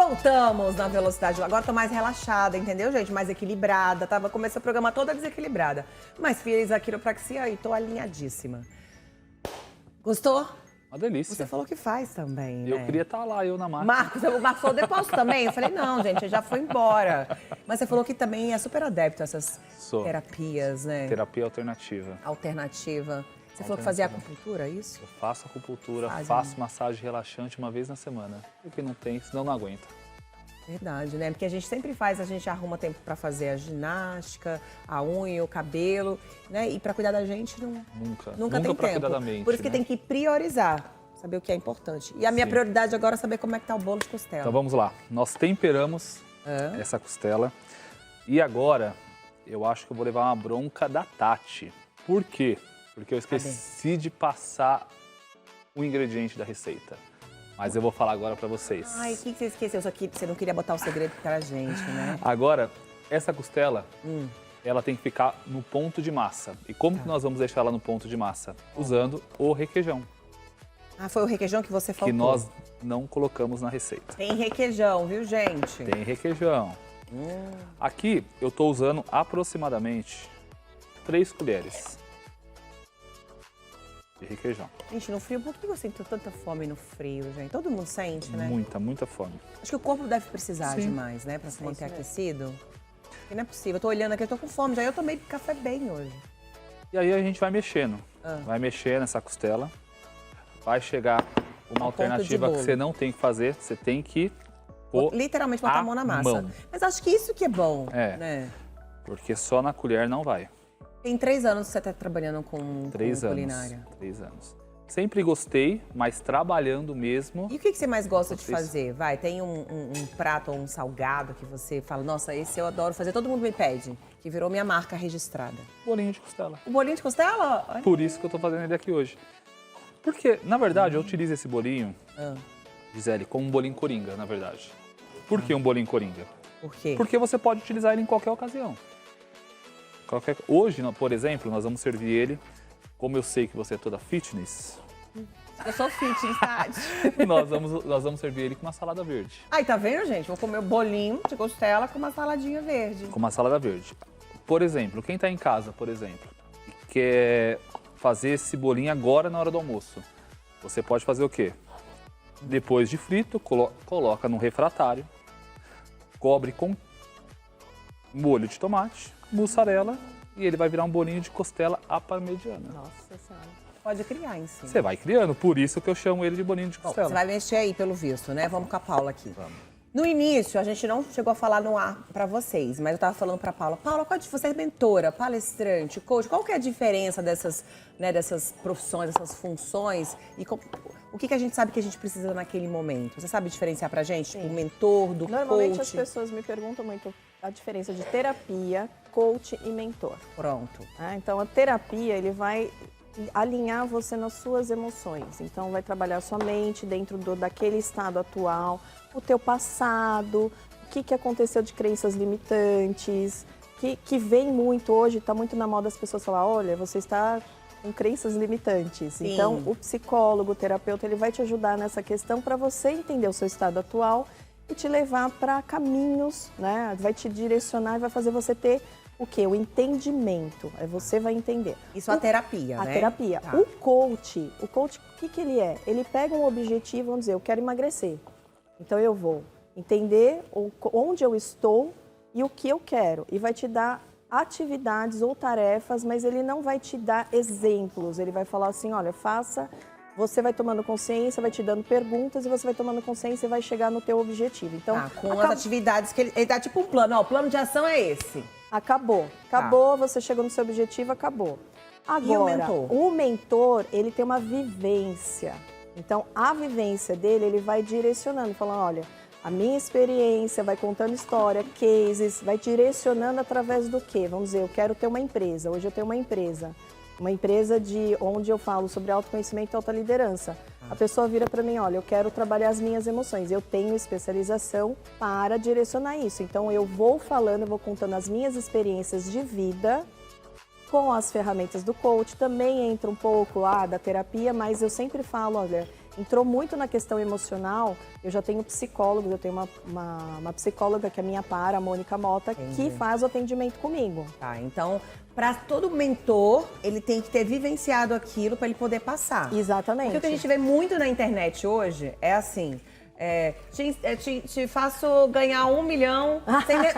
Voltamos na velocidade. Agora tô mais relaxada, entendeu, gente? Mais equilibrada. Comecei o programa toda desequilibrada. Mas fiz a quiropraxia e tô alinhadíssima. Gostou? Uma delícia. Você falou que faz também, né? Eu queria estar lá, eu na máquina. Marcos, o Marcos falou, depois também. Eu falei, não, gente, eu já fui embora. Mas você falou que também é super adepto a essas terapias, né? Terapia alternativa. Alternativa. Você falou que fazia acupuntura, é isso? Eu faço acupuntura, faço massagem relaxante uma vez na semana. Porque não tem, senão não aguenta. Verdade, né? Porque a gente sempre faz, a gente arruma tempo para fazer a ginástica, a unha, o cabelo, né? E para cuidar da gente nunca tem pra tempo. Cuidar da mente, Por isso que tem que priorizar, saber o que é importante. E a minha prioridade agora é saber como é que tá o bolo de costela. Então vamos lá. Nós temperamos essa costela. E agora, eu acho que eu vou levar uma bronca da Tati. Por quê? Porque eu esqueci de passar o ingrediente da receita. Mas eu vou falar agora pra vocês. Ai, o que você esqueceu? Só que você não queria botar o segredo pra gente, né? Agora, essa costela, ela tem que ficar no ponto de massa. E como que nós vamos deixar ela no ponto de massa? Usando o requeijão. Ah, foi o requeijão que você falou? Que nós não colocamos na receita. Tem requeijão, viu, gente? Tem requeijão. Aqui eu tô usando aproximadamente 3 colheres de requeijão. Gente, no frio, por que eu sinto tanta fome no frio, gente? Todo mundo sente, né? Muita fome. Acho que o corpo deve precisar demais, né? Pra se manter aquecido. Porque não é possível. Eu tô olhando aqui, eu tô com fome. Já eu tomei café bem hoje. E aí a gente vai mexendo. Vai mexer nessa costela. Vai chegar uma alternativa que você não tem que fazer. Você tem que pôr literalmente botar a mão na massa. Mas acho que isso que é bom, né? Porque só na colher não vai. Tem 3 anos que você está trabalhando com culinária. 3 anos. Sempre gostei, mas trabalhando mesmo. E o que você mais gosta de fazer? Tem um prato ou um salgado que você fala, nossa, esse eu adoro fazer, todo mundo me pede, que virou minha marca registrada. Bolinho de costela. O bolinho de costela? Ai. Por isso que eu tô fazendo ele aqui hoje. Porque, na verdade, eu utilizo esse bolinho, Gisele, como um bolinho coringa, na verdade. Por que um bolinho coringa? Por quê? Porque você pode utilizar ele em qualquer ocasião. Hoje, por exemplo, nós vamos servir ele, como eu sei que você é toda fitness. Eu sou fitness, Tati. nós vamos servir ele com uma salada verde. Aí, tá vendo, gente? Vou comer o bolinho de costela com uma saladinha verde. Com uma salada verde. Por exemplo, quem tá em casa, por exemplo, e quer fazer esse bolinho agora na hora do almoço, você pode fazer o quê? Depois de frito, coloca no refratário, cobre com molho de tomate, mussarela, e ele vai virar um bolinho de costela à parmegiana. Nossa Senhora. Pode criar em cima. Você vai criando, por isso que eu chamo ele de bolinho de costela. Você vai mexer aí, pelo visto, né? Vamos com a Paula aqui. Vamos. No início, a gente não chegou a falar no ar pra vocês, mas eu tava falando pra Paula. Paula, você é mentora, palestrante, coach, qual que é a diferença dessas profissões, dessas funções? E o que a gente sabe que a gente precisa naquele momento? Você sabe diferenciar pra gente? Tipo, o mentor, do Normalmente coach? as pessoas me perguntam muito a diferença de terapia, coach e mentor. Pronto. Então, a terapia, ele vai alinhar você nas suas emoções. Então, vai trabalhar sua mente dentro daquele estado atual, o teu passado, o que aconteceu de crenças limitantes, que vem muito hoje, está muito na moda as pessoas falar, olha, você está com crenças limitantes. Sim. Então, o psicólogo, o terapeuta, ele vai te ajudar nessa questão para você entender o seu estado atual e te levar para caminhos, né? Vai te direcionar e vai fazer você ter o quê? O entendimento. Aí você vai entender. Isso é a terapia, né? A terapia. Tá. O coach, o que ele é? Ele pega um objetivo, vamos dizer, eu quero emagrecer. Então eu vou entender onde eu estou e o que eu quero. E vai te dar atividades ou tarefas, mas ele não vai te dar exemplos. Ele vai falar assim, olha, faça, você vai tomando consciência, vai te dando perguntas e você vai tomando consciência e vai chegar no teu objetivo. Então, com as atividades que ele dá tipo um plano. Ó, o plano de ação é esse. Acabou, você chegou no seu objetivo, acabou. Agora, e o mentor? O mentor, ele tem uma vivência. Então, a vivência dele, ele vai direcionando, falando, olha, a minha experiência, vai contando história, cases, vai direcionando através do quê? Vamos dizer, eu quero ter uma empresa, hoje eu tenho uma empresa onde eu falo sobre autoconhecimento e alta liderança. A pessoa vira para mim, olha, eu quero trabalhar as minhas emoções, eu tenho especialização para direcionar isso. Então, eu vou falando, eu vou contando as minhas experiências de vida, com as ferramentas do coach, também entra um pouco da terapia, mas eu sempre falo, olha, entrou muito na questão emocional. Eu já tenho psicólogos, eu tenho uma psicóloga que é minha para, a Mônica Mota, que faz o atendimento comigo. Tá, então, para todo mentor, ele tem que ter vivenciado aquilo para ele poder passar. Exatamente. Porque o que a gente vê muito na internet hoje é assim... te faço ganhar 1 milhão,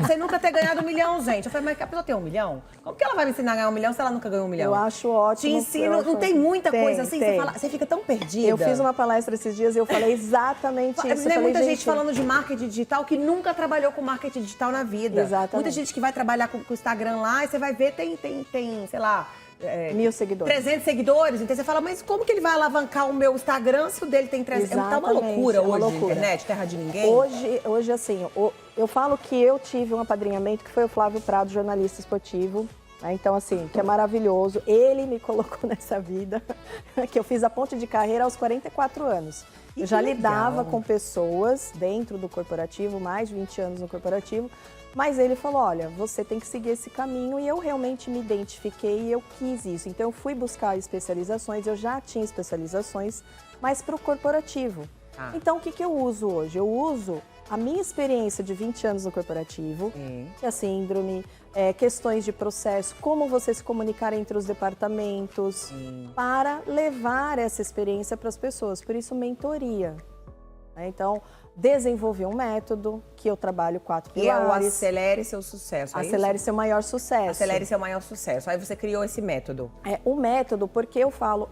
sem nunca ter ganhado 1 milhão, gente. Eu falei, mas a pessoa tem 1 milhão? Como que ela vai me ensinar a ganhar 1 milhão se ela nunca ganhou 1 milhão? Eu acho ótimo. Te ensino, não tem muita coisa assim, você fica tão perdida. Eu fiz uma palestra esses dias e eu falei exatamente isso. Tem muita gente falando de marketing digital que nunca trabalhou com marketing digital na vida. Exatamente. Muita gente que vai trabalhar com o Instagram lá e você vai ver, tem sei lá... 1000 seguidores. 300 seguidores. Então você fala, mas como que ele vai alavancar o meu Instagram se o dele tem 300? Exatamente, Tá uma loucura hoje, loucura. internet, terra de ninguém. Hoje, assim, eu falo que eu tive um apadrinhamento que foi o Flávio Prado, jornalista esportivo. Né? Então, assim, que é maravilhoso. Ele me colocou nessa vida, que eu fiz a ponte de carreira aos 44 anos. Eu já lidava com pessoas dentro do corporativo, mais de 20 anos no corporativo. Mas ele falou, olha, você tem que seguir esse caminho, e eu realmente me identifiquei e eu quis isso. Então eu fui buscar especializações, eu já tinha especializações, mas para o corporativo. Então o que eu uso hoje? Eu uso a minha experiência de 20 anos no corporativo, que é a síndrome, questões de processo, como você se comunicar entre os departamentos, para levar essa experiência para as pessoas. Por isso, mentoria. Então, desenvolver um método, que eu trabalho 4 pilares. E é o Acelere Seu Sucesso, é Acelere isso? Seu Maior Sucesso. Acelere Seu Maior Sucesso. Aí você criou esse método. O método, porque eu falo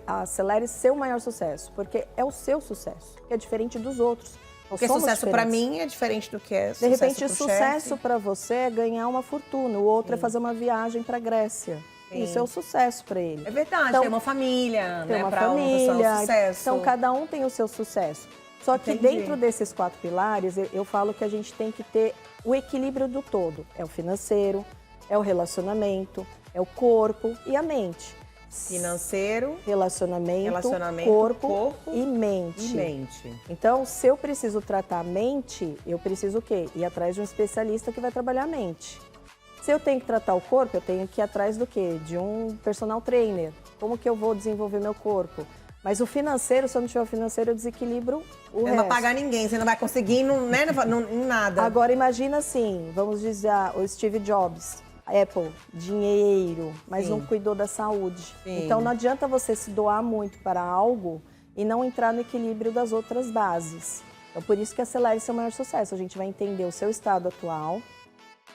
acelere seu maior sucesso, porque é o seu sucesso, que é diferente dos outros. Porque sucesso para mim é diferente do que é sucesso. De repente, sucesso para você é ganhar uma fortuna, o outro é fazer uma viagem para a Grécia. Isso é o sucesso para ele. É verdade, então, tem uma família, tem né? uma Para uma família, pessoa, sucesso. Então cada um tem o seu sucesso. Só que dentro desses 4 pilares, eu falo que a gente tem que ter o equilíbrio do todo. É o financeiro, é o relacionamento, é o corpo e a mente. Financeiro, relacionamento, corpo e mente. Então, se eu preciso tratar a mente, eu preciso o quê? Ir atrás de um especialista que vai trabalhar a mente. Se eu tenho que tratar o corpo, eu tenho que ir atrás do quê? De um personal trainer. Como que eu vou desenvolver meu corpo? Mas o financeiro, se eu não tiver o financeiro, eu desequilibro o resto. Não vai pagar ninguém, você não vai conseguir em nada. Agora, imagina assim, vamos dizer, o Steve Jobs, Apple, dinheiro, mas não cuidou da saúde. Então, não adianta você se doar muito para algo e não entrar no equilíbrio das outras bases. Então, por isso que acelere seu maior sucesso. A gente vai entender o seu estado atual,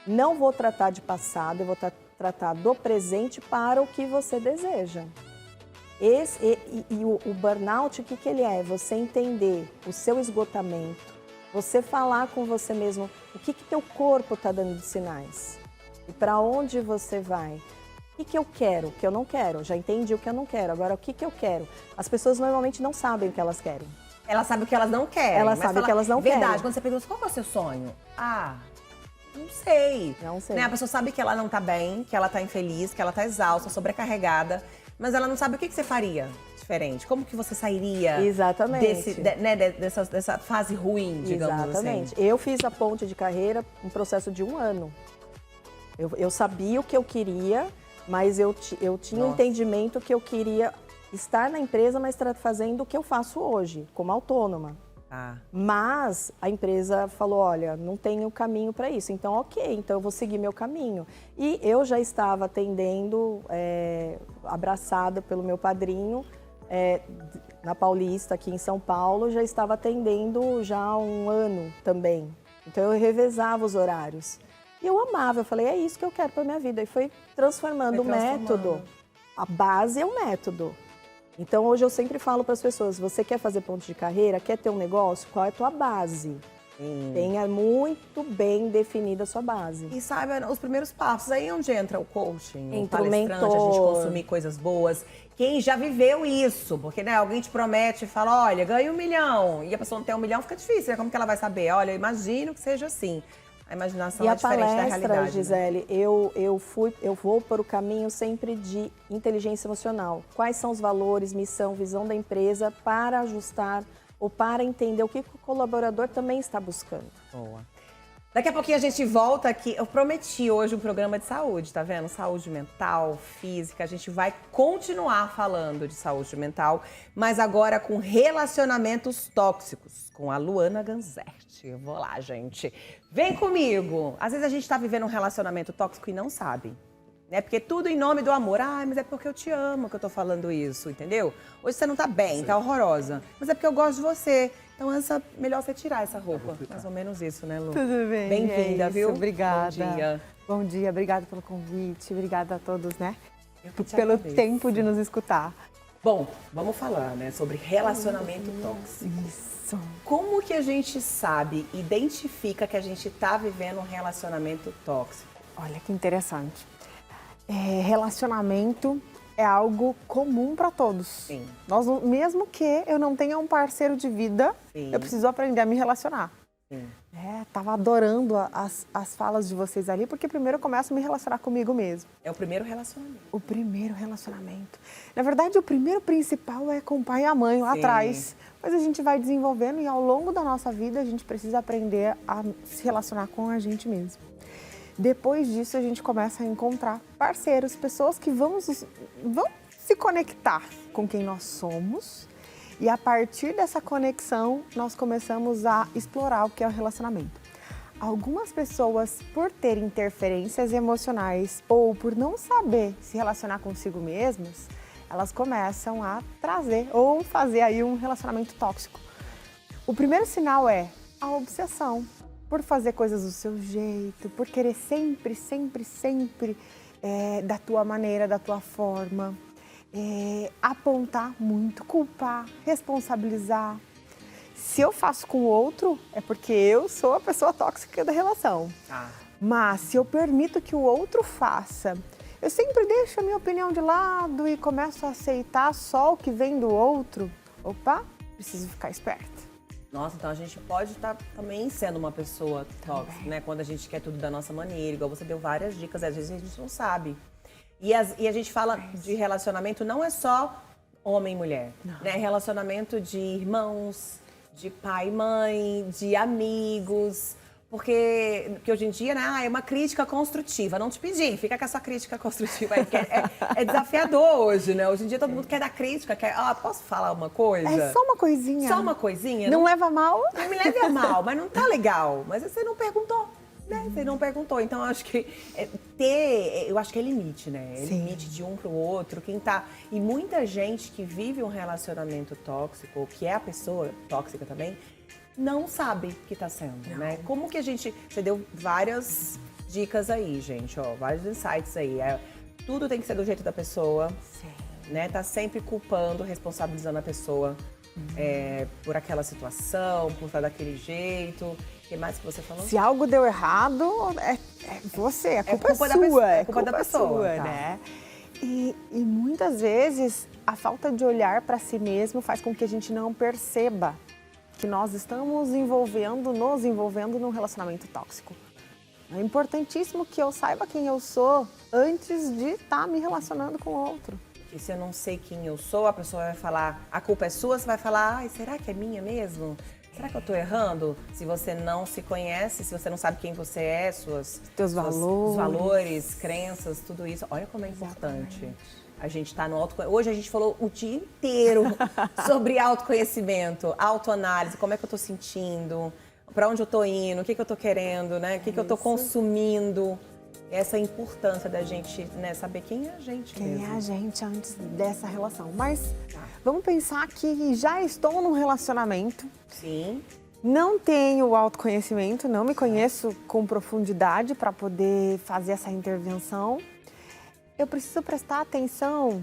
não vou tratar de passado, eu vou tratar do presente para o que você deseja. O burnout, o que ele é? Você entender o seu esgotamento, você falar com você mesmo o que teu corpo está dando de sinais e para onde você vai. O que eu quero, o que eu não quero? Já entendi o que eu não quero, agora o que eu quero? As pessoas normalmente não sabem o que elas querem. Elas sabem o que elas não querem. Elas sabem o que elas não querem. Verdade, quando você pergunta qual é o seu sonho? Não sei. Não sei. Né? A pessoa sabe que ela não tá bem, que ela tá infeliz, que ela tá exausta, sobrecarregada. Mas ela não sabe o que você faria diferente. Como que você sairia dessa fase ruim, digamos Exatamente. assim? Eu fiz a ponte de carreira, um processo de 1 ano. Eu sabia o que eu queria, mas eu tinha um entendimento que eu queria estar na empresa, mas fazendo o que eu faço hoje, como autônoma. Mas a empresa falou, olha, não tenho caminho para isso. Então, ok, então eu vou seguir meu caminho. E eu já estava atendendo, abraçada pelo meu padrinho, na Paulista, aqui em São Paulo, já estava atendendo já há 1 ano também. Então, eu revezava os horários. E eu amava, eu falei, é isso que eu quero para minha vida. E foi transformando o método. A base é o método. Então, hoje eu sempre falo para as pessoas, você quer fazer ponto de carreira, quer ter um negócio, qual é a tua base? Tenha muito bem definida a sua base. E saiba os primeiros passos, aí onde entra o coaching, entra o palestrante, a gente consumir coisas boas. Quem já viveu isso, porque alguém te promete e fala, olha, ganha 1 milhão, e a pessoa não tem 1 milhão, fica difícil, né? Como que ela vai saber? Olha, eu imagino que seja assim. A imaginação é diferente da realidade. E a palestra, Gisele, eu vou para o caminho sempre de inteligência emocional. Quais são os valores, missão, visão da empresa para ajustar ou para entender o que o colaborador também está buscando. Boa. Daqui a pouquinho a gente volta aqui. Eu prometi hoje um programa de saúde, tá vendo? Saúde mental, física. A gente vai continuar falando de saúde mental, mas agora com relacionamentos tóxicos, com a Luana Ganzetti. Vou lá, gente. Vem comigo. Às vezes a gente tá vivendo um relacionamento tóxico e não sabe. Né? Porque tudo em nome do amor. Ah, mas é porque eu te amo que eu tô falando isso, entendeu? Hoje você não tá bem, tá horrorosa. Mas é porque eu gosto de você. Então, melhor você tirar essa roupa. Mais ou menos isso, né, Lu? Tudo bem. Bem-vinda, viu? Obrigada. Bom dia. Bom dia, obrigada pelo convite. Obrigada a todos, né? Eu que te Pelo agradeço. tempo de nos escutar. Bom, vamos falar, né, sobre relacionamento tóxico. Isso. Como que a gente sabe, identifica que a gente tá vivendo um relacionamento tóxico? Olha que interessante. Relacionamento é algo comum para todos. Sim. Mesmo que eu não tenha um parceiro de vida, Sim. eu preciso aprender a me relacionar. Sim. Tava adorando as falas de vocês ali, porque primeiro eu começo a me relacionar comigo mesmo. É o primeiro relacionamento. O primeiro relacionamento. Na verdade, o primeiro principal é com o pai e a mãe lá Sim. atrás. Mas a gente vai desenvolvendo e ao longo da nossa vida a gente precisa aprender a se relacionar com a gente mesmo. Depois disso, a gente começa a encontrar parceiros, pessoas que vão se conectar com quem nós somos. E a partir dessa conexão, nós começamos a explorar o que é o relacionamento. Algumas pessoas, por terem interferências emocionais ou por não saber se relacionar consigo mesmas, elas começam a trazer ou fazer aí um relacionamento tóxico. O primeiro sinal é a obsessão. Por fazer coisas do seu jeito, por querer sempre da tua maneira, da tua forma, apontar muito, culpar, responsabilizar. Se eu faço com o outro, é porque eu sou a pessoa tóxica da relação. Mas se eu permito que o outro faça, eu sempre deixo a minha opinião de lado e começo a aceitar só o que vem do outro. Opa, preciso ficar esperta. Nossa, então a gente pode estar também sendo uma pessoa tóxica, né? Quando a gente quer tudo da nossa maneira, igual você deu várias dicas, às vezes a gente não sabe. E a gente fala de relacionamento, não é só homem e mulher, né? Relacionamento de irmãos, de pai e mãe, de amigos. Porque hoje em dia, né, é uma crítica construtiva. Não te pedi, fica com essa crítica construtiva aí, porque é desafiador hoje, né? Hoje em dia todo mundo quer dar crítica, posso falar uma coisa? É só uma coisinha. Só uma coisinha? Não leva a mal? Não me leve a mal, mas não tá legal. Mas você não perguntou, né? Você não perguntou. Então, eu acho que eu acho que é limite, né? É Sim. limite de um pro outro. E muita gente que vive um relacionamento tóxico, ou que é a pessoa tóxica também, não sabe que tá sendo, né? Como que a gente... Você deu várias dicas aí, gente, ó. Vários insights aí. Tudo tem que ser do jeito da pessoa. Sim. Né? Tá sempre culpando, responsabilizando a pessoa por aquela situação, por estar daquele jeito. O que mais que você falou? Se algo deu errado, é você, a culpa é culpa da sua. pessoa, É culpa da pessoa, sua, tá. né? E muitas vezes a falta de olhar para si mesmo faz com que a gente não perceba que nós estamos nos envolvendo num relacionamento tóxico. É importantíssimo que eu saiba quem eu sou antes de estar me relacionando com o outro. E se eu não sei quem eu sou, a pessoa vai falar, a culpa é sua, você vai falar, ai, será que é minha mesmo? Será que eu tô errando? Se você não se conhece, se você não sabe quem você é, Teus valores. os valores, crenças, tudo isso. Olha como é importante. A gente tá no autoconhecimento. Hoje a gente falou o dia inteiro sobre autoconhecimento, autoanálise, como é que eu tô sentindo, pra onde eu tô indo, o que eu tô querendo, né? O que eu tô consumindo. Essa importância da gente, né, saber quem é a gente Quem mesmo. é a gente antes dessa relação. Mas vamos pensar que já estou num relacionamento, Sim. não tenho autoconhecimento, não me conheço com profundidade para poder fazer essa intervenção. Eu preciso prestar atenção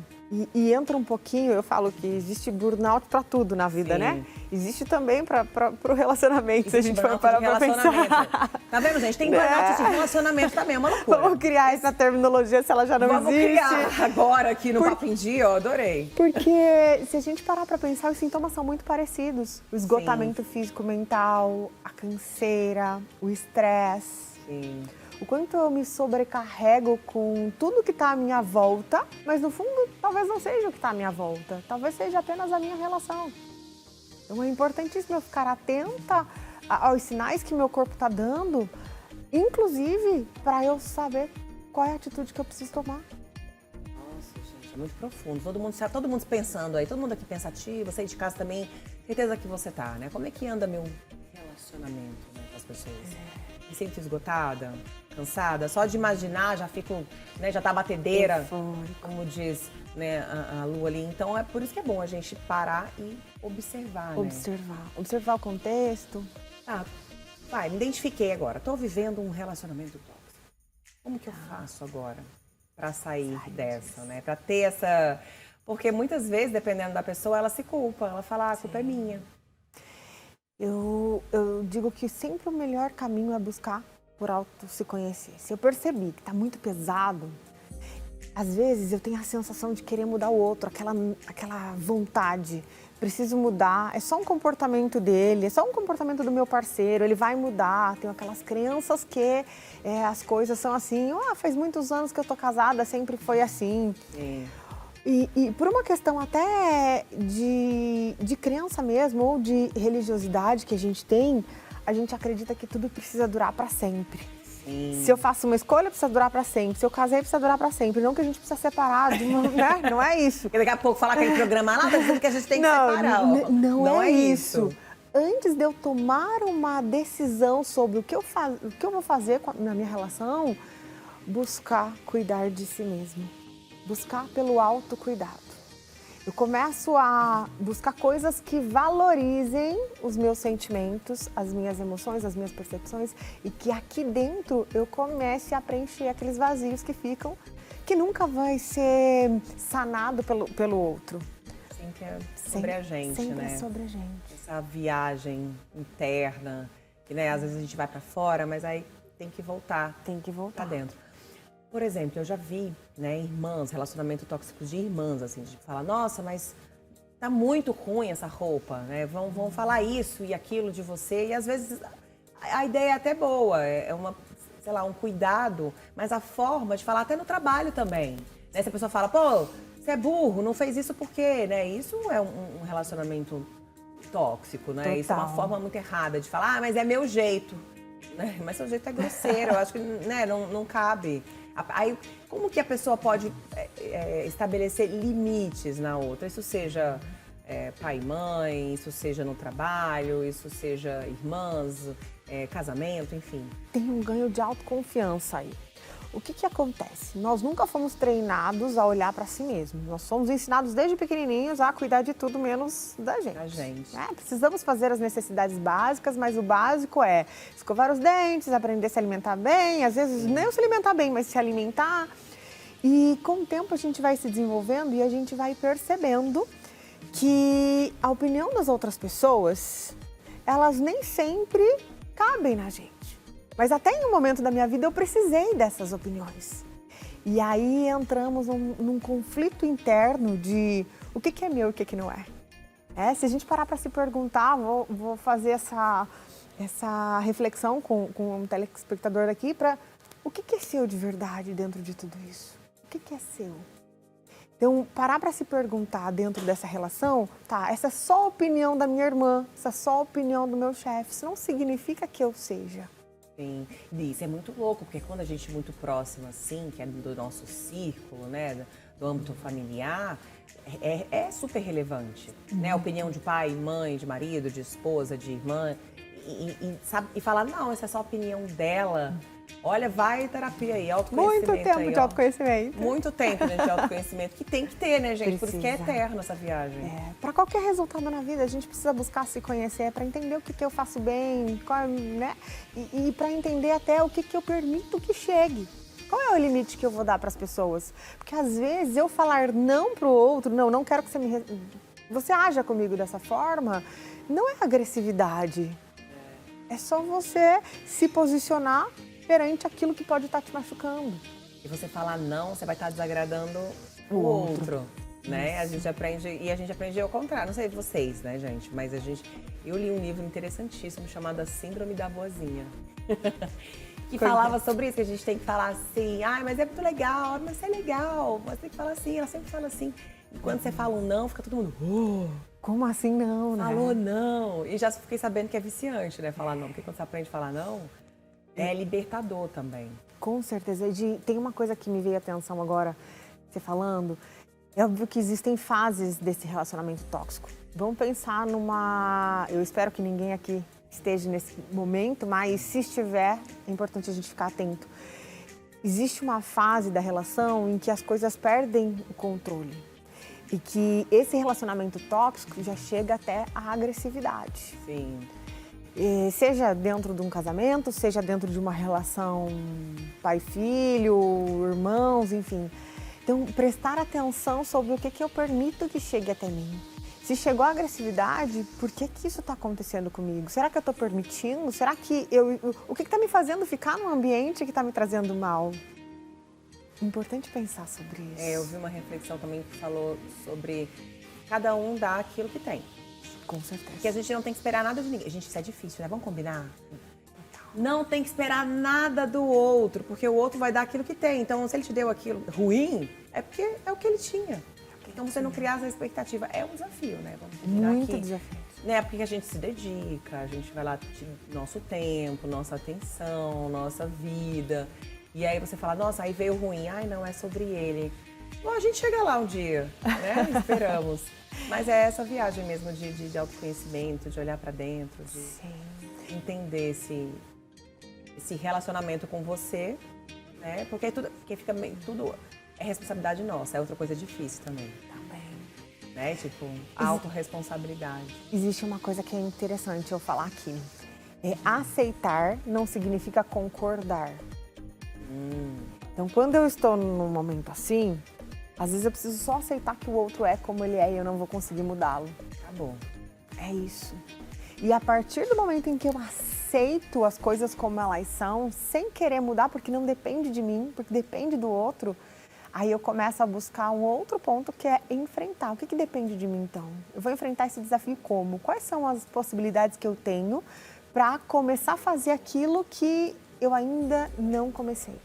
e entra um pouquinho, eu falo que existe burnout para tudo na vida, Sim. né? Existe também para o relacionamento, se a gente for parar para pensar. Tá vendo, gente? Tem burnout de relacionamento também, é uma loucura. Vamos criar essa terminologia se ela já não Vamos existe. criar agora aqui no Papo em Dia, ó, adorei. Porque se a gente parar para pensar, os sintomas são muito parecidos. O esgotamento físico-mental, a canseira, o estresse. Sim. O quanto eu me sobrecarrego com tudo que está à minha volta, mas no fundo talvez não seja o que está à minha volta. Talvez seja apenas a minha relação. Então é importantíssimo eu ficar atenta aos sinais que meu corpo está dando Inclusive, para eu saber qual é a atitude que eu preciso tomar. Nossa, gente, é muito profundo. Todo mundo pensando aí, todo mundo aqui pensativo, você aí de casa também, certeza que você tá, né? Como é que anda meu relacionamento, né, com as pessoas? Me sinto esgotada, cansada, só de imaginar já fico, né, já tá batedeira, Eufórico. como diz, né, a Lu ali. Então é por isso que é bom a gente parar e observar, né? Observar o contexto. Ah, vai, me identifiquei agora. Tô vivendo um relacionamento tóxico. Como que eu faço agora para sair dessa, né? Para ter essa... Porque muitas vezes, dependendo da pessoa, ela se culpa. Ela fala, a culpa é minha. Eu digo que sempre o melhor caminho é buscar por auto se conhecer. Se eu percebi que tá muito pesado, às vezes eu tenho a sensação de querer mudar o outro, aquela vontade. Preciso mudar, é só um comportamento dele, é só um comportamento do meu parceiro, ele vai mudar. Tenho aquelas crenças que as coisas são assim. Faz muitos anos que eu tô casada, sempre foi assim. Sim. E por uma questão até de crença mesmo, ou de religiosidade que a gente acredita que tudo precisa durar para sempre. Sim. Se eu faço uma escolha, precisa durar para sempre. Se eu casei, precisa durar para sempre. Não que a gente precisa separar, né? Não é isso. Porque daqui a pouco falar aquele programa lá, tá dizendo que a gente tem que separar. Ó. Não é isso. Antes de eu tomar uma decisão sobre o que eu vou fazer na minha relação, buscar cuidar de si mesmo. Buscar pelo autocuidado. Eu começo a buscar coisas que valorizem os meus sentimentos, as minhas emoções, as minhas percepções e que aqui dentro eu comece a preencher aqueles vazios que ficam, que nunca vai ser sanado pelo outro. Sempre é sobre a gente, sempre né? É sobre a gente. Essa viagem interna, que né, às vezes a gente vai pra fora, mas aí tem que voltar. Tem que voltar. Pra dentro. Por exemplo, eu já vi, né, irmãs, relacionamento tóxico de irmãs, assim, de falar, nossa, mas tá muito ruim essa roupa, né? Vão falar isso e aquilo de você. E às vezes a ideia é até boa, é uma, sei lá, um cuidado, mas a forma de falar até no trabalho também. Né? Se a pessoa fala, pô, você é burro, não fez isso por quê? Né? Isso é um relacionamento tóxico, né? Total. Isso é uma forma muito errada de falar, mas é meu jeito. Né? Mas seu jeito é grosseiro, eu acho que né, não cabe. Aí, como que a pessoa pode estabelecer limites na outra? Isso seja pai e mãe, isso seja no trabalho, isso seja irmãs, casamento, enfim. Tem um ganho de autoconfiança aí. O que acontece? Nós nunca fomos treinados a olhar para si mesmos. Nós somos ensinados desde pequenininhos a cuidar de tudo menos da gente. A gente. Precisamos fazer as necessidades básicas, mas o básico é escovar os dentes, aprender a se alimentar bem, às vezes nem se alimentar bem, mas se alimentar. E com o tempo a gente vai se desenvolvendo e a gente vai percebendo que a opinião das outras pessoas, elas nem sempre cabem na gente. Mas até em um momento da minha vida eu precisei dessas opiniões. E aí entramos num conflito interno de o que é meu e o que não é. Se a gente parar para se perguntar, vou fazer essa reflexão com um telespectador aqui para o que é seu de verdade dentro de tudo isso? O que é seu? Então, parar para se perguntar dentro dessa relação, tá, essa é só a opinião da minha irmã, essa é só a opinião do meu chefe, isso não significa que eu seja. Sim, e isso é muito louco, porque quando a gente é muito próximo assim, que é do nosso círculo, né, do âmbito familiar, é super relevante, né, a opinião de pai, mãe, de marido, de esposa, de irmã, e falar, não, essa é só a opinião dela. Olha, vai terapia aí, autoconhecimento. Muito tempo aí, de autoconhecimento. Muito tempo de autoconhecimento, que tem que ter, né, gente? Por isso que é eterno essa viagem. Para qualquer resultado na vida, a gente precisa buscar se conhecer, para entender o que eu faço bem, né? E para entender até o que eu permito que chegue. Qual é o limite que eu vou dar para as pessoas? Porque às vezes eu falar não para o outro, não quero que você haja comigo dessa forma, não é agressividade. É só você se posicionar perante aquilo que pode estar te machucando. E você falar não, você vai estar desagradando o outro, né? A gente aprende ao contrário. Não sei de vocês, né, gente? Mas eu li um livro interessantíssimo chamado A Síndrome da Boazinha. Que falava sobre isso, que a gente tem que falar assim, mas é muito legal, mas isso é legal, mas tem que falar assim, ela sempre fala assim. E quando você fala um não, fica todo mundo, como assim não, né? Falou não. E já fiquei sabendo que é viciante, né, falar não, porque quando você aprende a falar não, É libertador também. Com certeza. Tem uma coisa que me veio à atenção agora, você falando. É óbvio que existem fases desse relacionamento tóxico. Vamos pensar numa... Eu espero que ninguém aqui esteja nesse momento, mas se estiver, é importante a gente ficar atento. Existe uma fase da relação em que as coisas perdem o controle. E que esse relacionamento tóxico já chega até a agressividade. Sim. Seja dentro de um casamento, seja dentro de uma relação pai-filho, irmãos, enfim. Então, prestar atenção sobre o que eu permito que chegue até mim. Se chegou a agressividade, por que isso está acontecendo comigo? Será que eu estou permitindo? Será que o que está me fazendo ficar num ambiente que está me trazendo mal? Importante pensar sobre isso. Eu vi uma reflexão também que falou sobre cada um dar aquilo que tem. Com certeza. Porque a gente não tem que esperar nada de ninguém. Gente, isso é difícil, né? Vamos combinar? Não tem que esperar nada do outro, porque o outro vai dar aquilo que tem. Então, se ele te deu aquilo ruim, é porque é o que ele tinha. Então, você não criar essa expectativa. É um desafio, né? Vamos combinar Muito aqui. desafio. Né? Porque a gente se dedica, a gente vai lá, nosso tempo, nossa atenção, nossa vida. E aí você fala, nossa, aí veio ruim. Ai, não, é sobre ele. Bom, a gente chega lá um dia, né? Esperamos. Mas é essa viagem mesmo de autoconhecimento, de olhar pra dentro, de entender esse relacionamento com você, né? Porque tudo é responsabilidade nossa, é outra coisa difícil também. Né? Tipo, autorresponsabilidade. Existe uma coisa que é interessante eu falar aqui. Aceitar não significa concordar. Então, quando eu estou num momento assim, às vezes eu preciso só aceitar que o outro é como ele é e eu não vou conseguir mudá-lo. Acabou. É isso. E a partir do momento em que eu aceito as coisas como elas são, sem querer mudar, porque não depende de mim, porque depende do outro, aí eu começo a buscar um outro ponto que é enfrentar. O que depende de mim, então? Eu vou enfrentar esse desafio como? Quais são as possibilidades que eu tenho para começar a fazer aquilo que eu ainda não comecei?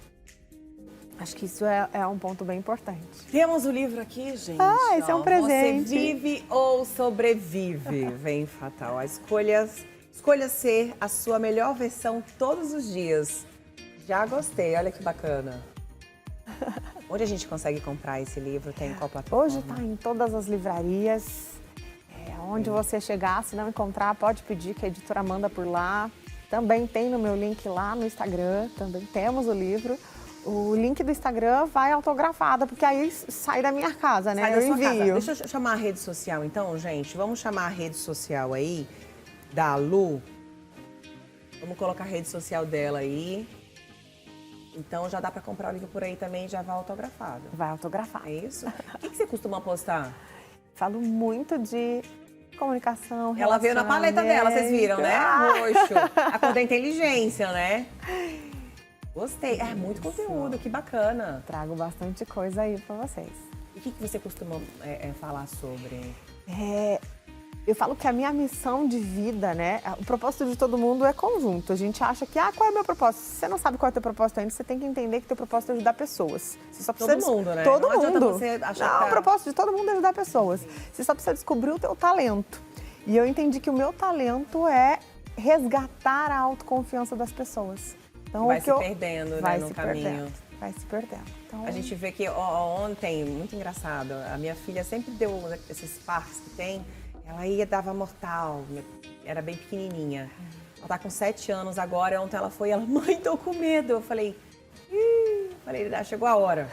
Acho que isso é um ponto bem importante. Temos o livro aqui, gente. Esse é um presente. Você vive ou sobrevive, vem fatal. Escolha ser a sua melhor versão todos os dias. Já gostei, olha que bacana. Onde a gente consegue comprar esse livro? Tem qual plataforma? Hoje está em todas as livrarias. Onde você chegar, se não encontrar, pode pedir que a editora manda por lá. Também tem no meu link lá no Instagram, também temos o livro. O link do Instagram vai autografado, porque aí sai da minha casa, né? Sai da eu sua envio. casa. Deixa eu chamar a rede social então, gente. Vamos chamar a rede social aí da Lu. Vamos colocar a rede social dela aí. Então já dá para comprar o livro por aí também, já vai autografado. Vai autografar. É isso? O que você costuma postar? Falo muito de comunicação, Ela veio na paleta dela, vocês viram, né? Roxo. A cor da inteligência, né? Gostei. É muito conteúdo, que bacana. Trago bastante coisa aí para vocês. E o que você costuma falar sobre? Eu falo que a minha missão de vida, né? O propósito de todo mundo é conjunto. A gente acha que, qual é o meu propósito? Se você não sabe qual é o teu propósito ainda, você tem que entender que teu propósito é ajudar pessoas. Você só precisa Todo mundo, né? Todo não adianta mundo. você achar Não, o propósito de todo mundo é ajudar pessoas. Você só precisa descobrir o teu talento. E eu entendi que o meu talento é resgatar a autoconfiança das pessoas. Então, vai se perdendo, né, no caminho. Vai se perdendo. Então, a gente vê que ontem, muito engraçado, a minha filha sempre deu esses parques que tem, ela ia, dava mortal, era bem pequenininha. Ela tá com 7 anos agora, ontem ela foi, mãe, tô com medo. Eu falei, chegou a hora.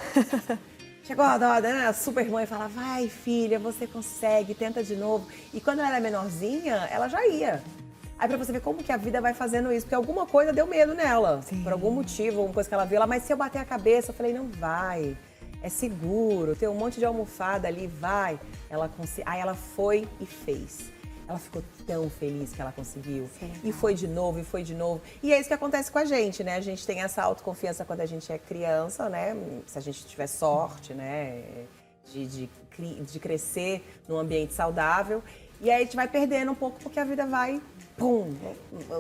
Chegou a hora, né? A super mãe fala, vai filha, você consegue, tenta de novo. E quando ela era menorzinha, ela já ia. Aí pra você ver como que a vida vai fazendo isso, porque alguma coisa deu medo nela. Sim. Por algum motivo, alguma coisa que ela viu. Mas se eu bater a cabeça, eu falei, não vai. É seguro, tem um monte de almofada ali, vai. Aí ela foi e fez. Ela ficou tão feliz que ela conseguiu. Sim. E foi de novo, e foi de novo. E é isso que acontece com a gente, né? A gente tem essa autoconfiança quando a gente é criança, né? Se a gente tiver sorte, né? De crescer num ambiente saudável. E aí a gente vai perdendo um pouco porque a vida vai... Pum!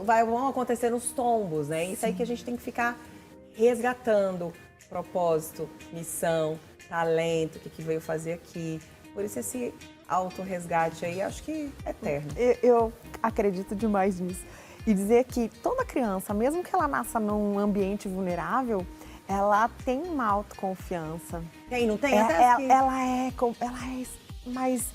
Vão acontecendo os tombos, né? Isso aí que a gente tem que ficar resgatando propósito, missão, talento, o que veio fazer aqui. Por isso esse autorresgate aí, acho que é eterno. Eu acredito demais nisso. E dizer que toda criança, mesmo que ela nasça num ambiente vulnerável, ela tem uma autoconfiança. Tem, não tem? Até que... Ela é mais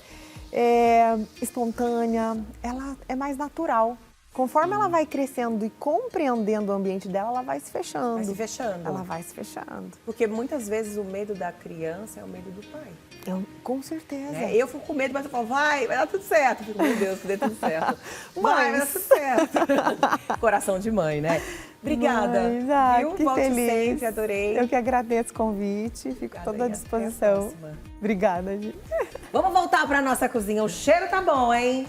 espontânea, ela é mais natural. Conforme ela vai crescendo e compreendendo o ambiente dela, ela vai se fechando. Vai se fechando. Ela vai se fechando. Porque muitas vezes o medo da criança é o medo do pai. Com certeza. Né? Eu fico com medo, mas eu falo, vai dar tudo certo. Eu fico, meu Deus, que dê tudo certo. Vai dar tudo certo. Coração de mãe, né? Obrigada. Mas, viu? que Volte feliz. sempre, adorei. Eu que agradeço o convite, fico Obrigada, toda à e até a disposição. próxima. Obrigada, gente. Vamos voltar para nossa cozinha. O cheiro tá bom, hein?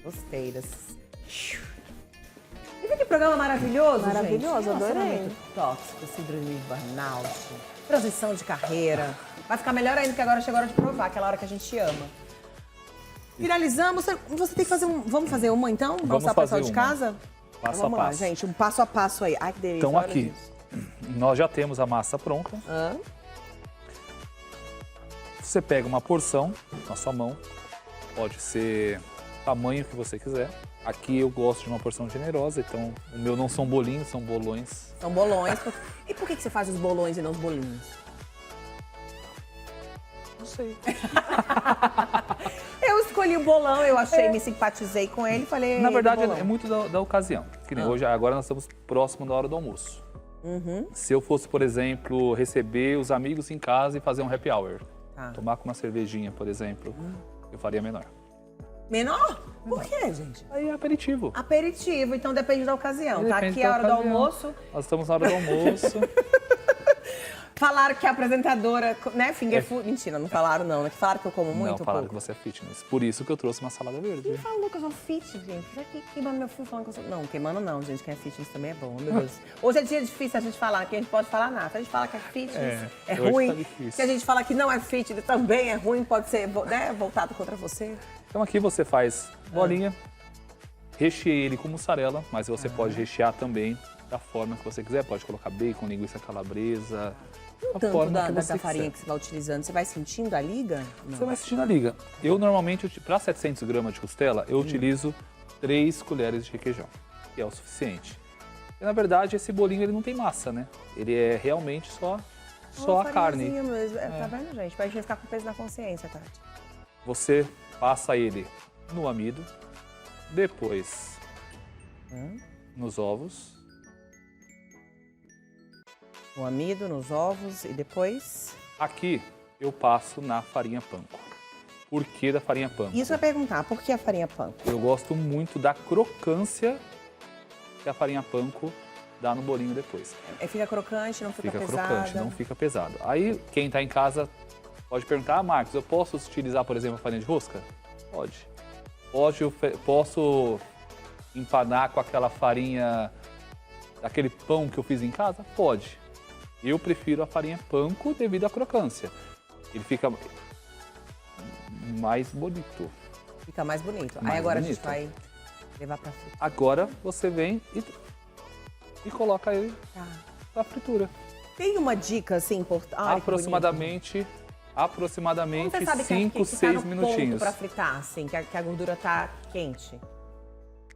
Gostei desse. E viu que programa maravilhoso, Maravilhoso, gente? adorei. Relacionamento tóxico, síndrome de burnout, transição de carreira. Vai ficar melhor ainda, porque agora chegou a hora de provar, aquela hora que a gente ama. Finalizamos. Você tem que fazer um... Vamos fazer uma, então? Vamos mostrar pro pessoal de casa? Passo Vamos a lá, passo. gente. Um passo a passo aí. Ai, que delícia. Então olha aqui, isso. nós já temos a massa pronta. Você pega uma porção na sua mão, pode ser o tamanho que você quiser. Aqui eu gosto de uma porção generosa, então o meu não são bolinhos, são bolões. São bolões. E por que você faz os bolões e não os bolinhos? Não sei. Eu escolhi o bolão, eu achei, me simpatizei com ele, falei... Na verdade, bolão. é muito da ocasião. Que nem hoje, agora nós estamos próximo da hora do almoço. Se eu fosse, por exemplo, receber os amigos em casa e fazer um happy hour, tomar com uma cervejinha, por exemplo, eu faria menor. Menor? Por quê, gente? Aí é aperitivo. Aperitivo, então depende da ocasião. Tá Depende aqui da a hora do ocasião. almoço. Nós estamos na hora do almoço. Falaram que a apresentadora, né, finger food... Mentira, não falaram não, né? Que falaram que eu como muito Não, falaram pouco. que você é fitness. Por isso que eu trouxe uma salada verde. Quem falou que eu sou fit, gente? Fica aqui queimando meu fio falando que eu sou... Não, queimando não, gente. Quem é fitness também é bom, meu Deus. Hoje é dia difícil a gente falar, que a gente pode falar nada. Se a gente fala que é fitness, é hoje ruim. tá difícil. Se a gente fala que não é fitness, também é ruim, pode ser, né, voltado contra você. Então aqui você faz bolinha, recheia ele com mussarela, mas você pode rechear também da forma que você quiser. Pode colocar bacon, linguiça calabresa, O da tanto forma da, que da você farinha quiser. que você vai utilizando, você vai sentindo a liga? Não. Você vai sentindo a liga. Eu normalmente, para 700 gramas de costela, eu utilizo 3 colheres de requeijão, que é o suficiente. E, na verdade, esse bolinho ele não tem massa, né? Ele é realmente só a carne. Mesmo. Tá vendo, gente? Pra gente ficar com peso na consciência, Tati. Você passa ele no amido, depois nos ovos, No amido, nos ovos e depois... aqui eu passo na farinha panko. Por que da farinha panko? Isso eu ia perguntar, por que a farinha panko? Eu gosto muito da crocância que a farinha panko dá no bolinho depois. Fica crocante, não fica, Fica pesada? crocante, não fica pesado. Aí quem está em casa pode perguntar, Marcos, eu posso utilizar, por exemplo, a farinha de rosca? Pode. Posso empanar com aquela farinha, aquele pão que eu fiz em casa? Pode. Eu prefiro a farinha panko devido à crocância. Ele fica mais bonito. Fica mais bonito. Aí Mais agora a bonito. gente vai levar pra frita. Agora você vem e coloca ele Tá. na fritura. Tem uma dica, assim, importante? Aproximadamente Como você sabe 5, que 6 tá no ponto minutinhos. pra fritar, assim, que a gordura tá quente?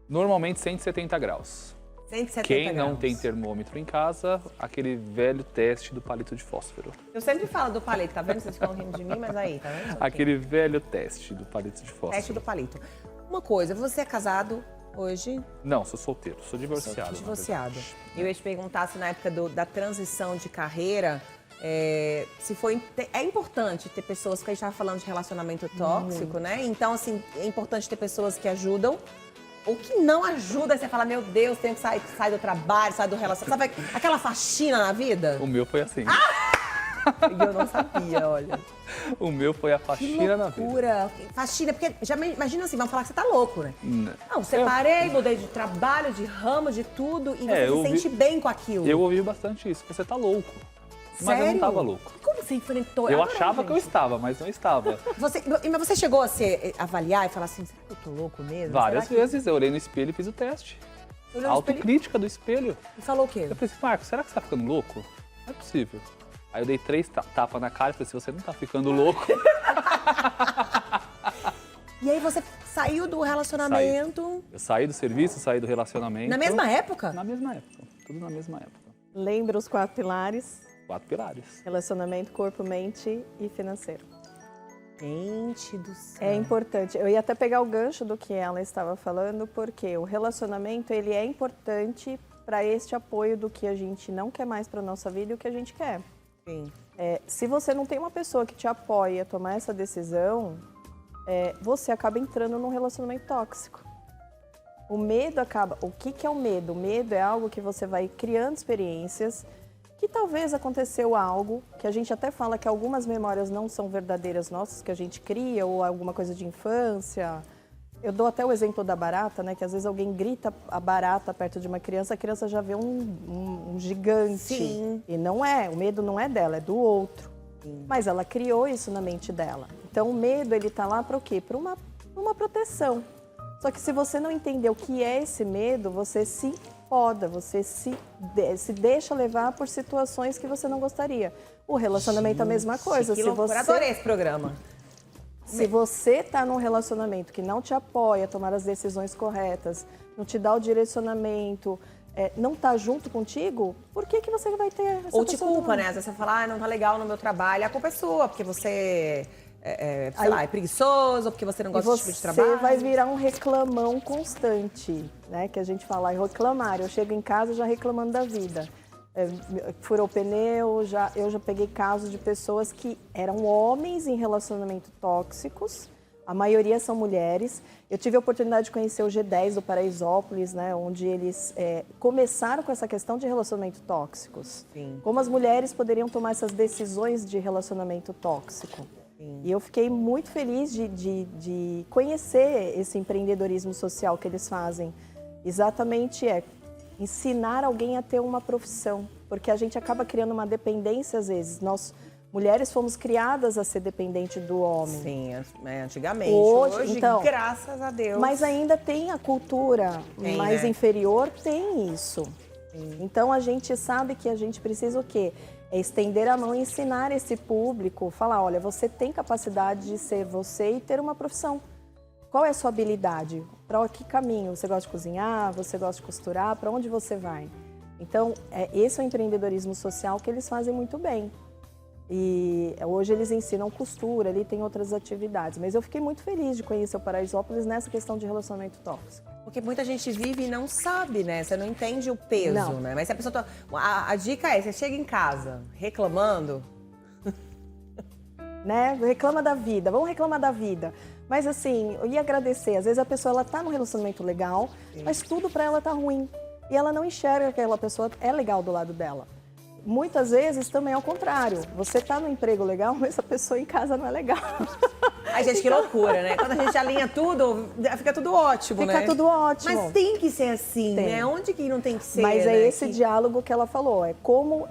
Normalmente 170 graus. 170 Quem não graus. tem termômetro em casa, aquele velho teste do palito de fósforo. Eu sempre falo do palito, tá vendo? Vocês ficam rindo de mim, mas aí, tá vendo? Aquele velho teste do palito de fósforo. Teste do palito. Uma coisa, você é casado hoje? Não, sou solteiro, sou divorciado. na Divorciado. verdade. Eu ia te perguntar se na época da transição de carreira, se foi... É importante ter pessoas, porque a gente estava falando de relacionamento tóxico, né? Então, assim, é importante ter pessoas que ajudam. O que não ajuda, você fala, meu Deus, tenho que sair do trabalho, sair do relacionamento. Sabe aquela faxina na vida? O meu foi assim. E eu não sabia, olha. O meu foi a Que faxina na vida. loucura. Faxina, porque já imagina assim, vão falar que você tá louco, né? Não. Não, separei, mudei de trabalho, de ramo, de tudo, e você eu se sente bem com aquilo. Eu ouvi bastante isso. Você tá louco. Mas eu não Sério? tava louco. Como você enfrentou? Eu adorei, achava que eu gente. estava, mas não estava. Mas você chegou a avaliar e falar assim, será que eu tô louco mesmo? Várias Será que... vezes eu olhei no espelho e fiz o teste. Olhou no espelho Autocrítica do espelho. e falou o quê? Eu pensei, Marcos, será que você tá ficando louco? Não é possível. Aí eu dei 3 tapas na cara e falei, se você não tá ficando louco... E aí você saiu do relacionamento... Eu saí do serviço, saí do relacionamento. Na mesma época? Na mesma época. Tudo na mesma época. Lembra os 4 pilares? 4 pilares. Relacionamento, corpo, mente e financeiro. Gente do céu. É importante. Eu ia até pegar o gancho do que ela estava falando, porque o relacionamento ele é importante para este apoio do que a gente não quer mais para nossa vida e o que a gente quer. Sim. Se você não tem uma pessoa que te apoie a tomar essa decisão, você acaba entrando num relacionamento tóxico. O medo acaba... O que é o medo? O medo é algo que você vai criando experiências que talvez aconteceu algo, que a gente até fala que algumas memórias não são verdadeiras nossas, que a gente cria, ou alguma coisa de infância. Eu dou até o exemplo da barata, né? Que às vezes alguém grita a barata perto de uma criança, a criança já vê um gigante. Sim. E não é, o medo não é dela, é do outro. Sim. Mas ela criou isso na mente dela. Então o medo, ele tá lá para o quê? Para uma proteção. Só que se você não entender o que é esse medo, você se poda, você se deixa levar por situações que você não gostaria. O relacionamento é a mesma coisa. Que loucura. Adorei esse programa. Se você está num relacionamento que não te apoia a tomar as decisões corretas, não te dá o direcionamento, não está junto contigo, por que você vai ter essa Ou te pessoa do culpa, lado? né? Às vezes você fala, não tá legal no meu trabalho. A culpa é sua, porque você, sei lá, é preguiçoso, ou porque você não gosta desse tipo de trabalho. Você vai virar um reclamão constante, né? Que a gente fala, reclamar. Eu chego em casa já reclamando da vida. Furou o pneu, eu já peguei casos de pessoas que eram homens em relacionamento tóxicos, a maioria são mulheres. Eu tive a oportunidade de conhecer o G10 do Paraisópolis, né, onde eles começaram com essa questão de relacionamento tóxicos. Sim. Como as mulheres poderiam tomar essas decisões de relacionamento tóxico. Sim. E eu fiquei muito feliz de conhecer esse empreendedorismo social que eles fazem. Exatamente ensinar alguém a ter uma profissão, porque a gente acaba criando uma dependência às vezes. Nós, mulheres, fomos criadas a ser dependente do homem. Sim, antigamente. Hoje, então, graças a Deus. Mas ainda tem a cultura mais inferior, tem isso. Sim. Então a gente sabe que a gente precisa o quê? É estender a mão e ensinar esse público, falar, olha, você tem capacidade de ser você e ter uma profissão. Qual é a sua habilidade? Para que caminho? Você gosta de cozinhar? Você gosta de costurar? Para onde você vai? Então, esse é o empreendedorismo social que eles fazem muito bem. E hoje eles ensinam costura, ali tem outras atividades. Mas eu fiquei muito feliz de conhecer o Paraisópolis nessa questão de relacionamento tóxico. Porque muita gente vive e não sabe, né? Você não entende o peso, né? Mas se a pessoa... A dica é, você chega em casa reclamando... Né? Reclama da vida, vamos reclamar da vida. Mas assim, eu ia agradecer. Às vezes a pessoa tá num relacionamento legal, mas tudo para ela tá ruim. E ela não enxerga que aquela pessoa é legal do lado dela. Muitas vezes também é o contrário. Você tá no emprego legal, mas a pessoa em casa não é legal. Ai, gente, que loucura, né? Quando a gente alinha tudo, fica tudo ótimo, né? Fica tudo ótimo. Mas tem que ser assim, né? Onde que não tem que ser, Mas né? esse diálogo que ela falou, como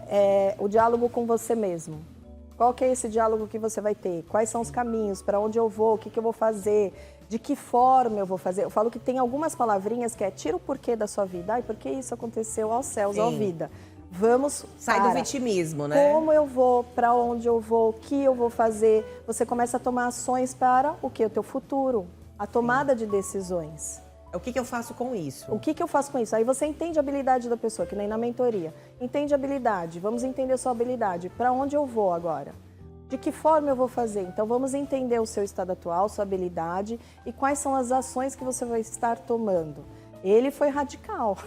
o diálogo com você mesmo. Qual que é esse diálogo que você vai ter? Quais são os caminhos? Para onde eu vou? O que eu vou fazer? De que forma eu vou fazer? Eu falo que tem algumas palavrinhas que tira o porquê da sua vida. Ai, por que isso aconteceu? Aos céus, ó vida. Vamos Sai do vitimismo, né? Como eu vou, para onde eu vou, o que eu vou fazer. Você começa a tomar ações para o quê? O teu futuro. A tomada de decisões. O que eu faço com isso? O que eu faço com isso? Aí você entende a habilidade da pessoa, que nem na mentoria. Entende a habilidade, vamos entender a sua habilidade. Para onde eu vou agora? De que forma eu vou fazer? Então vamos entender o seu estado atual, sua habilidade e quais são as ações que você vai estar tomando. Ele foi radical.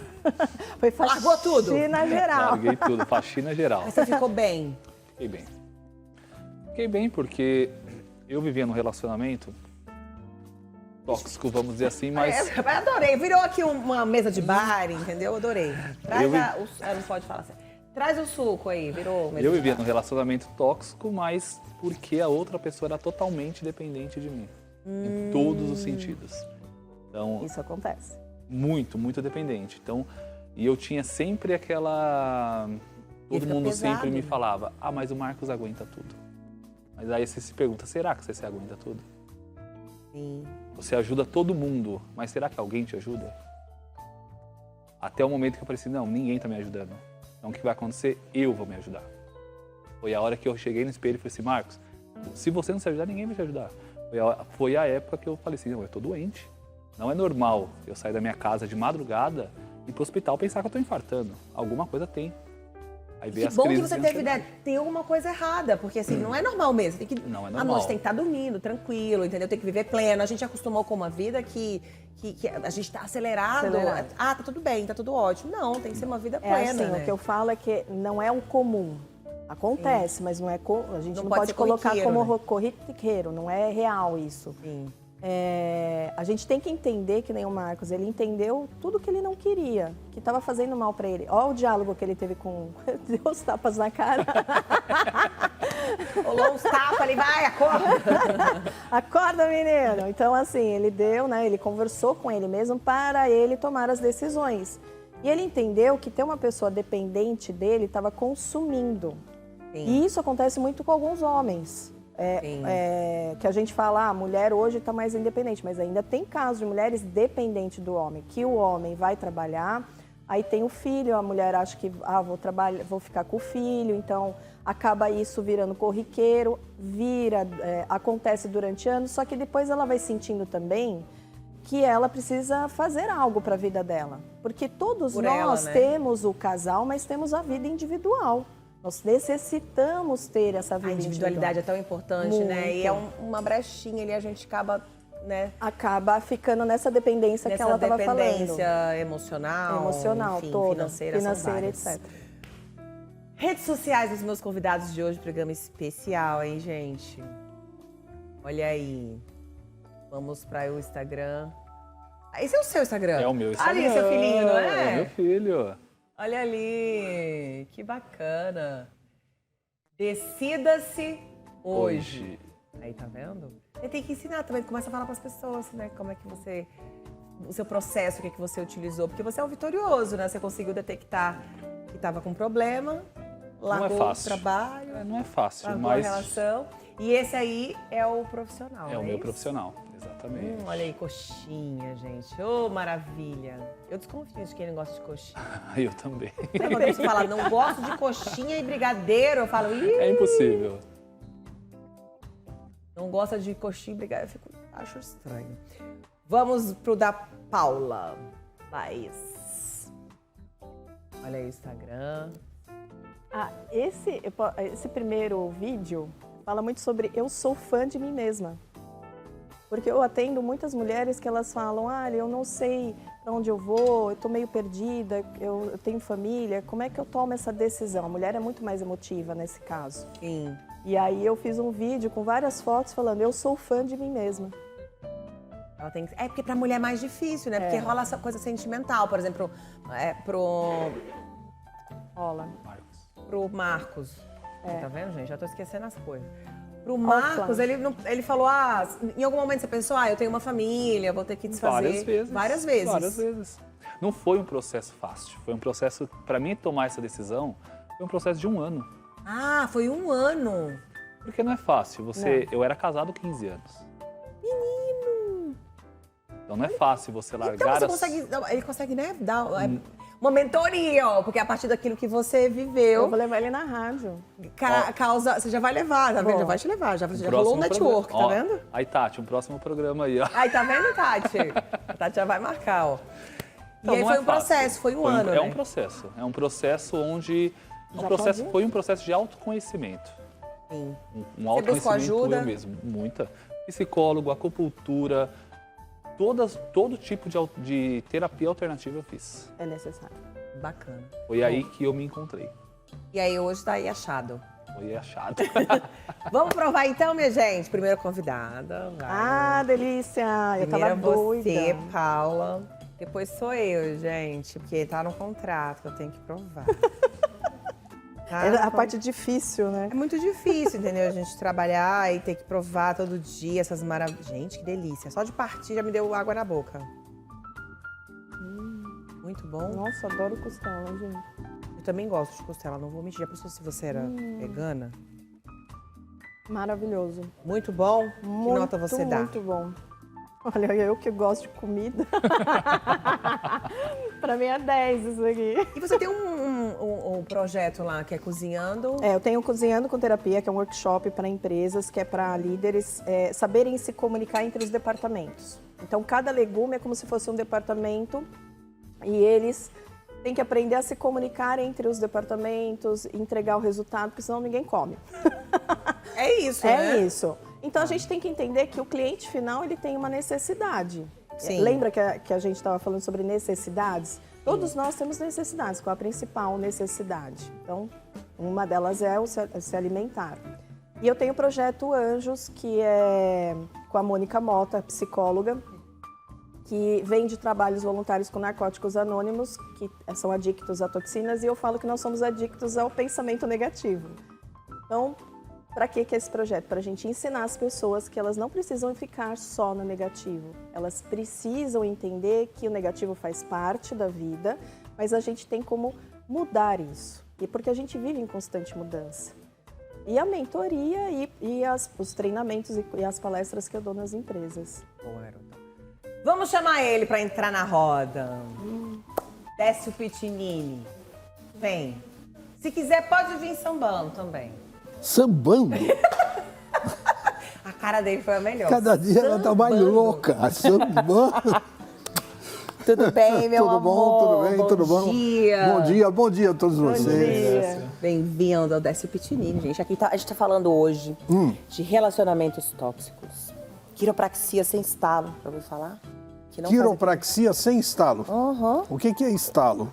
Foi Largou tudo? Faxina geral. Larguei tudo, faxina geral. Mas você ficou bem? Fiquei bem. Fiquei bem porque eu vivia num relacionamento tóxico, vamos dizer assim, mas... Adorei. Virou aqui uma mesa de bar, entendeu? Adorei. Não pode falar assim. Traz o suco aí, virou mesa Eu de vivia bar. num relacionamento tóxico, mas porque a outra pessoa era totalmente dependente de mim. Em todos os sentidos. Então, Isso acontece. muito, muito dependente. Então, e eu tinha sempre aquela... Todo fica mundo pesado, sempre me né? falava, mas o Marcos aguenta tudo. Mas aí você se pergunta, será que você se aguenta tudo? Sim. Você ajuda todo mundo, mas será que alguém te ajuda? Até o momento que eu falei assim, não, ninguém está me ajudando. Então o que vai acontecer? Eu vou me ajudar. Foi a hora que eu cheguei no espelho e falei assim, Marcos, se você não se ajudar, ninguém vai te ajudar. Foi a época que eu falei assim, não, eu tô doente. Não é normal eu sair da minha casa de madrugada e ir pro hospital pensar que eu tô infartando. Alguma coisa tem. Aí veio Que as bom que crises você de teve, ansiedade. né? Tem alguma coisa errada, porque assim, não é normal mesmo. Tem que, Não é à normal. noite tem que estar dormindo, tranquilo, entendeu? Tem que viver pleno. A gente acostumou com uma vida que a gente tá acelerado. Acelerado. Ah, tá tudo bem, tá tudo ótimo. Não, tem que ser uma vida É plena, assim, né? o que eu falo é que não é o comum. Acontece, mas não é a gente Não não pode pode ser colocar corriqueiro, como né? corriqueiro, não é real isso. Sim. A gente tem que entender que nem o Marcos, ele entendeu tudo que ele não queria, que estava fazendo mal para ele. Olha o diálogo que ele teve com Deus, tapas na cara. Rolou uns tapas ali, vai, acorda. Acorda, menino! Então, assim, ele deu, né? Ele conversou com ele mesmo para ele tomar as decisões. E ele entendeu que ter uma pessoa dependente dele estava consumindo. Sim. E isso acontece muito com alguns homens. Sim. Que a gente fala, a mulher hoje está mais independente, mas ainda tem casos de mulheres dependentes do homem, que o homem vai trabalhar, aí tem o filho, a mulher acha que vou trabalhar, vou ficar com o filho, então acaba isso virando corriqueiro, acontece durante anos, só que depois ela vai sentindo também que ela precisa fazer algo para a vida dela, porque todos Por nós ela, né? temos o casal, mas temos a vida individual. Nós necessitamos ter essa vida A individualidade é tão importante, né? E é uma brechinha ali, a gente acaba, né? acaba ficando nessa dependência que Nessa ela estava falando. dependência emocional, enfim, toda, financeira, são várias. etc. Redes sociais dos meus convidados de hoje, programa especial, hein, gente? Olha aí. Vamos para o Instagram. Esse é o seu Instagram? É o meu Instagram. Ali, seu filhinho, não é? É meu filho. Olha ali, que bacana. Decida-se hoje. Aí, tá vendo? Você tem que ensinar também, começa a falar para as pessoas, né? Como é que você... O seu processo, o que, é que você utilizou. Porque você é um vitorioso, né? Você conseguiu detectar que estava com problema, largou o fácil. trabalho, Não é fácil, largou mas a relação. E esse aí é o profissional, é o meu isso? profissional, exatamente. Olha aí, coxinha, gente. Ô, maravilha. Eu desconfio de quem não gosta de coxinha. Eu também. Sabe quando você fala, não gosto de coxinha e brigadeiro? Eu falo, ih, É impossível. não gosta de coxinha e brigadeiro. Acho estranho. Vamos pro da Paula. Laís. Olha aí o Instagram. Esse primeiro vídeo fala muito sobre eu sou fã de mim mesma. Porque eu atendo muitas mulheres que elas falam, eu não sei para onde eu vou, eu tô meio perdida, eu tenho família, como é que eu tomo essa decisão? A mulher é muito mais emotiva nesse caso. Sim. E aí eu fiz um vídeo com várias fotos falando, eu sou fã de mim mesma. Ela tem que... É porque pra mulher é mais difícil, né? Porque rola essa coisa sentimental. Por exemplo, Rola. pro Marcos. Tá vendo, gente? Já tô esquecendo as coisas. Pro Qual Marcos, plano? ele falou, em algum momento você pensou, eu tenho uma família, vou ter que desfazer. Várias vezes. Várias vezes. Várias vezes. Não foi um processo fácil. Foi um processo, para mim tomar essa decisão, foi um processo de 1 ano. Ah, foi 1 ano. Porque não é fácil. Eu era casado 15 anos. Menino! Então não é fácil você largar Então você consegue, ele consegue, né, dar uma mentoria, ó, porque a partir daquilo que você viveu, Eu vou levar ele na rádio. causa, você já vai levar, tá vendo? Bom. Já vai te levar, já rolou um Próximo network, programa. tá Ó, vendo? Aí, Tati, um próximo programa aí, ó. Aí, tá vendo, Tati? A Tati já vai marcar, ó. Então, e aí não foi é um fácil. processo, foi um ano, É né? um processo. É um processo onde... Já pode ir? Foi um processo de autoconhecimento. Sim. Um Você buscou autoconhecimento ajuda? eu mesmo. Muita. Psicólogo, acupuntura, todo tipo de terapia alternativa eu fiz. É necessário. Bacana. Foi aí que eu me encontrei. E aí, hoje tá aí achado. Foi achado. Vamos provar então, minha gente? Primeira convidada. Vai. Delícia! Eu Primeiro tava doida. você, Paula. Depois sou eu, gente. Porque tá no contrato que eu tenho que provar. Tá? É a parte difícil, né? É muito difícil, entendeu? A gente trabalhar e ter que provar todo dia essas maravilhas. Gente, que delícia. Só de partir já me deu água na boca. Muito bom. Nossa, adoro costela, gente. Eu também gosto de costela, não vou mentir. Já pensou se você era vegana? Maravilhoso. Muito bom? Muito, que nota você dá? Muito bom. Olha, eu que gosto de comida. Pra mim é 10 isso aqui. E você tem um um projeto lá que é cozinhando. Eu tenho Cozinhando com Terapia, que é um workshop para empresas, que é para líderes saberem se comunicar entre os departamentos. Então, cada legume é como se fosse um departamento e eles têm que aprender a se comunicar entre os departamentos, entregar o resultado, porque senão ninguém come. É isso, né? É isso. Então, a gente tem que entender que o cliente final ele tem uma necessidade. Sim. Lembra que a gente estava falando sobre necessidades? Todos nós temos necessidades. Qual a principal necessidade? Então, uma delas é o se alimentar. E eu tenho o projeto Anjos, que é com a Mônica Mota, psicóloga, que vem de trabalhos voluntários com narcóticos anônimos, que são adictos a toxinas, e eu falo que nós somos adictos ao pensamento negativo. Então, para que é esse projeto? Para a gente ensinar as pessoas que elas não precisam ficar só no negativo. Elas precisam entender que o negativo faz parte da vida, mas a gente tem como mudar isso. E porque a gente vive em constante mudança. E a mentoria e os treinamentos e as palestras que eu dou nas empresas. Boa, garota. Vamos chamar ele para entrar na roda. Décio Pitinini. Vem. Se quiser, pode vir sambando também. Sambando? A cara dele foi a melhor. Cada dia ela tá mais Sambando. louca. Sambando. Tudo bem, meu Tudo amor? bom, tudo bem, tudo bom? Dia. Bom dia a todos vocês. Bem-vindo ao Décio Pitinini, gente. Aqui a gente tá falando hoje de relacionamentos tóxicos. Quiropraxia sem estalo, pra ouvir falar? Que não Quiropraxia sem estalo. Aham. O que é estalo?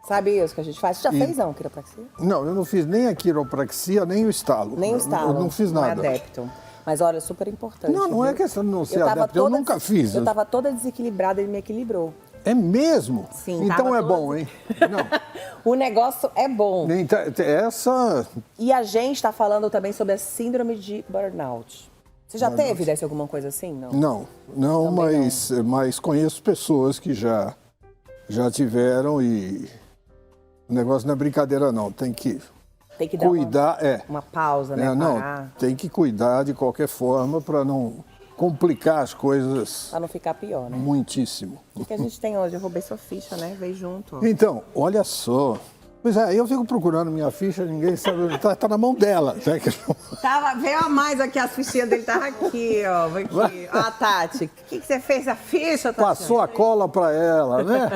Sabe isso que a gente faz? Você já fez, não, quiropraxia? Não, eu não fiz nem a quiropraxia, nem o estalo. Nem o estalo. Eu não fiz nada. Não é adepto. Mas olha, super importante. Não é viu? questão de não ser tava adepto, eu nunca fiz. Eu tava toda desequilibrada, ele me equilibrou. É mesmo? Sim, então tava é toda- bom, hein? Não. O negócio é bom. Essa. E a gente tá falando também sobre a síndrome de burnout. Você já teve, Décio, alguma coisa assim? Não. Não, Também mas conheço pessoas que já tiveram e o negócio não é brincadeira não, tem que Tem que dar cuidar, uma pausa, né? não, Parar, tem que cuidar de qualquer forma para não complicar as coisas pra não ficar pior, né? muitíssimo. O que a gente tem hoje? Eu roubei sua ficha, né? Veio junto. ó. Então, olha só. Pois é, eu fico procurando minha ficha, ninguém sabe onde tá na mão dela. Né? Veio a mais aqui, as fichinhas dele tava aqui, ó. Vem aqui. Ó, Tati, o que você fez a ficha, Tati? Passou a cola para ela, né?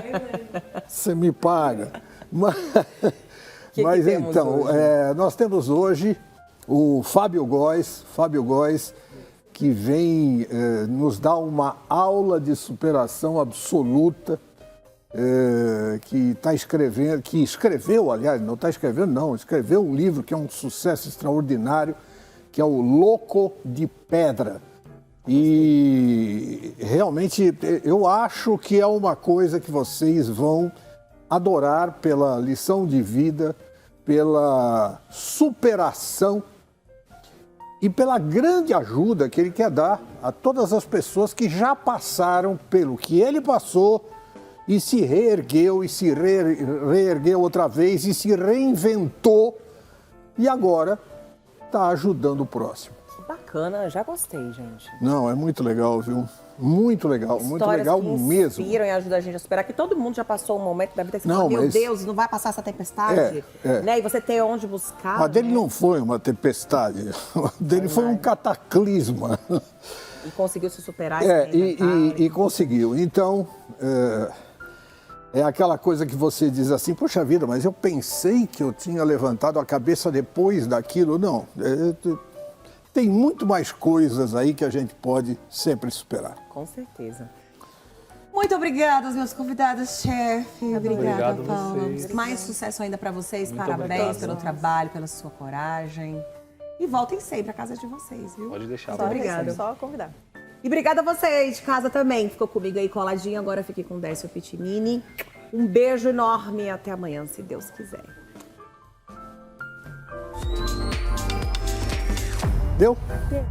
Você me paga. Mas, que mas temos então, hoje? nós temos hoje o Fábio Góes, que vem nos dar uma aula de superação absoluta, que escreveu, aliás, não está escrevendo não, escreveu um livro que é um sucesso extraordinário, que é o Louco de Pedra. E realmente eu acho que é uma coisa que vocês vão adorar pela lição de vida, pela superação e pela grande ajuda que ele quer dar a todas as pessoas que já passaram pelo que ele passou e se reergueu e se reergueu outra vez e se reinventou e agora está ajudando o próximo. Bacana, já gostei, gente. Não, é muito legal, viu? Muito legal Histórias que mesmo. inspiram e ajudam a gente a superar, que todo mundo já passou um momento da vida que você Não, fala, meu mas- Deus, não vai passar essa tempestade? É. Né? E você ter onde buscar. A dele né? não foi uma tempestade, a dele foi um cataclisma. E conseguiu se superar. se reinventar. E conseguiu. Então, é aquela coisa que você diz assim, poxa vida, mas eu pensei que eu tinha levantado a cabeça depois daquilo. Não, tem muito mais coisas aí que a gente pode sempre superar. Com certeza. Muito obrigada aos meus convidados, chefe. Obrigada, Obrigado a Paula. vocês. Mais sucesso ainda para vocês. Muito Parabéns obrigado. pelo trabalho, pela sua coragem. E voltem sempre à casa de vocês, viu? Pode deixar. Muito obrigada. Só convidar. E obrigada a você aí de casa também, que ficou comigo aí coladinho. Agora fiquei com o Décio Pitinini. Um beijo enorme e até amanhã, se Deus quiser. Deu? Deu.